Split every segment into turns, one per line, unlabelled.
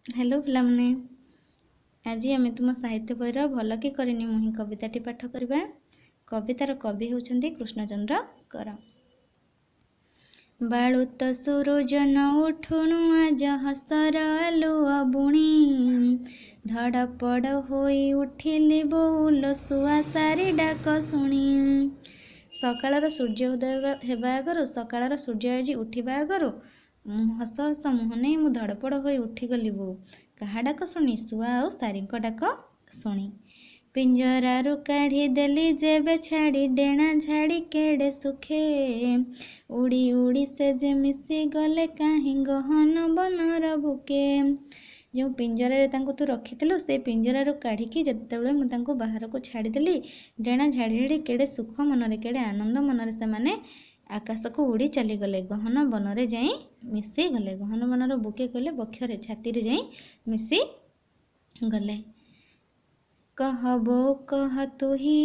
Hello पिलामने आज आम तुम साहित्य बहीर भल कि करनी मुहि कविताटी पाठ करवा। कवितार कवि होउछन्ति कृष्णचंद्र कर। बालुत सुरुजन उठुणु आज हसर आलुआ बुणी धड़पड़ होई उठिली बौल सुआ सारी डाक शुणी। सकाळर सूर्य उदय हेबा आगरु सकाळर सूर्य आज उठिबा आगरु हस हस मुह नहीं मु धड़पड़ होई उठिगली बो काहा डाक शुणी सुआ आ सारीको डाक शुणी। पिंजरारू काढ़ी देली जेबे छाड़ी डेणा झाड़ी केड़े सुखे उड़ी उड़ी से जे मिसी गले काहीं गहन बनर बुके। जो पिंजरारे तांको तू रखिथिलु से पिंजरारू काढ़िकी जेतेबेले मु तांको बाहरको छाड़ीदेली डेणा झाड़ी झाड़ी केड़े सुख मनरे केड़े आनंद मनरे से माने आकाश को उड़ी चली गले गहन बनरे जाई मिसी गले। गहन बनर बुके कहले बक्षरे छाती रे जाई मिसी गले। कहबो कह तुही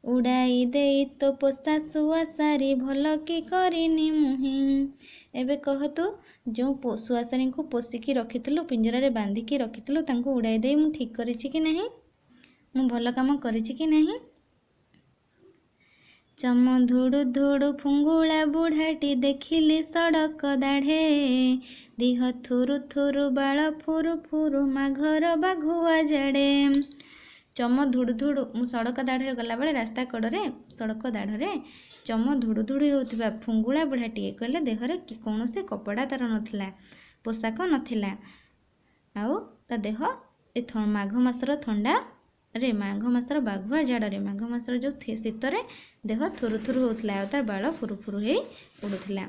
उड़ाई दे तो पोसा सुआ सारी भल कि करिनी मुही। एबे कह तू जो सुआ सारी को पोसिकी रखिथिलु पिंजरा रे बांधिकी रखिथिलु तांको उड़ाई दे मु ठीक करिछि कि नहीं, मु भल काम करिछि कि नहीं। चम धुड़ु धुड़ु फुंगुला बुढ़ाटी देखिली सड़क दाढ़े दिह थुरु थुरु बाल फुरु फुरु माघर बाघुआ जाड़े। चम धुड़ु धुड़ु मु सड़क दाढ़े गला बेले रास्ता कड़े सड़क दाढ़े चम धुड़ु धुड़ु होउथिबा फुंगुला बुढ़ाटी कहले देहरे कौन से कपड़ा तार नथिला पोशाक नथिला आउ ता देह ए माघ मासर थंडा रे माघ मासर बाघुआ जाड़े माघ मासर जो शीतर देह थुरु थुरु होउथिला आ तार बाल फुरु फुरु हे उड़ुथिला।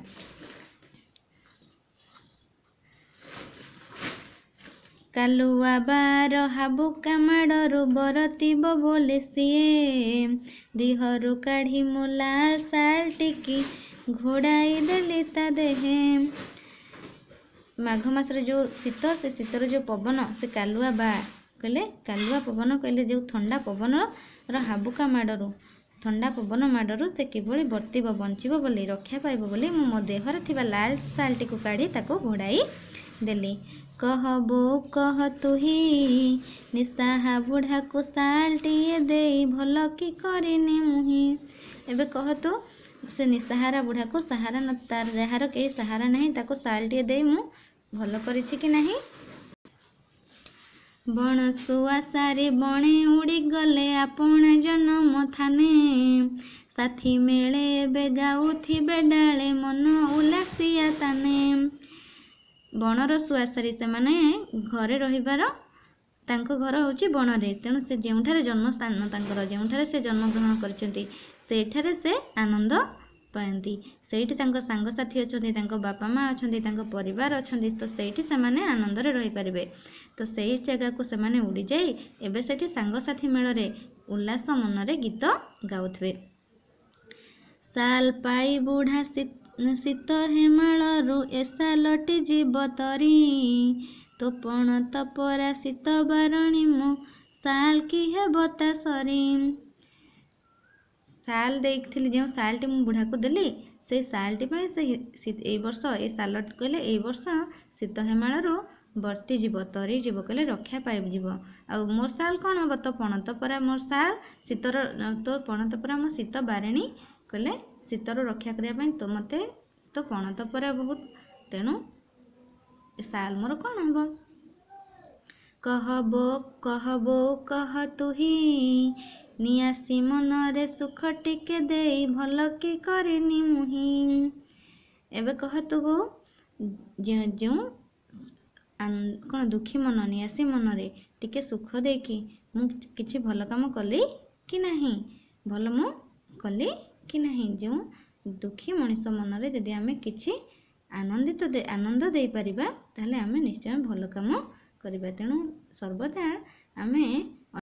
कालुआ बार हाबुका माड़रू बरतिब बोले सीए दिहरु काढ़ी मु लाल साल टिकी घोड़ाई देली ता देहे। माघ मासर जो शीत से शीतर जो पवन से कालुआ बा कहले कालुआ पवन कहले जो ठंडा पवन हाबुका माड़रू ठंडा पवन माड़रू से किभଳି बर्तिब बंचिब बोली रक्षा पाइब बोली मो देहरे थिबा लाल सालटी को काढ़ी ताको घोड़ाई देली। कहबो कह तुही निसाहा बुढ़ा को सालटीए दे भल कि करिनी मुही। एबे कह तू से निसाहारा बुढ़ा को सहारा न तार जहार के सहारा नहीं ताको सालटीए दे मु भल करिछि कि नहीं। बण सुआ सारी बणे उड़ी गले आपण जन्म थाने साथी मेले एबे गाउथिबे डाले मन उलासिया ताने। बणर सुआ सारी से माने घरे रहिबार तांको घर होची बणरे तेणु से जेउठारे जन्म स्थान तांकर जेउठारे से जन्म ग्रहण करचंती सेठारे से आनंद पाती सेठी तांको सांग साथी अछंती तांको बापा माँ अछंती तांको परिवार अछंती तो सेठी से माने आनंद रे रही परिबे। तो सेही जगह को से माने उड़ी जाई एबे सेठी सांग साथी मेଳରେ उल्लास मनरे गीत गाउथबे। साल पाई बुढ़ा शीत हेमाळरू एसा लटी जीव तरी तो पण तपरा शीत बारणी मो साल कि हेब ता सरी। साल देखिली जो सालटी मु बुढ़ा को देली से सालटी पे से ए वर्ष ए साल कहले ए वर्ष शीत हेमाळरू बर्ती जीव तरी जीव कहले रक्षा पाइब जीव आ मोर साल कौन हम तो पणत परा मोर साल शीतर तो पणत परा मो शीत बारिणी कहले शीतर रक्षा करने तो मते तो पणत परा बहुत तेणु साल मोर कौन हम। कहबो कहबो कह तुही नियासी मनरे सुख टिके दे भल कि करिनी मुही। एबे कह तू जो कौन दुखी मन नियासी मनरे टिके सुख देकी मु किछि भल काम कली कि नहीं भल मु कली कि नहीं। जो दुखी मनीष मनरे जदि आमे किछि आनंद दे परिबा ताहले आमे निश्चय भल काम करिबा। तेणु सर्वदा आमे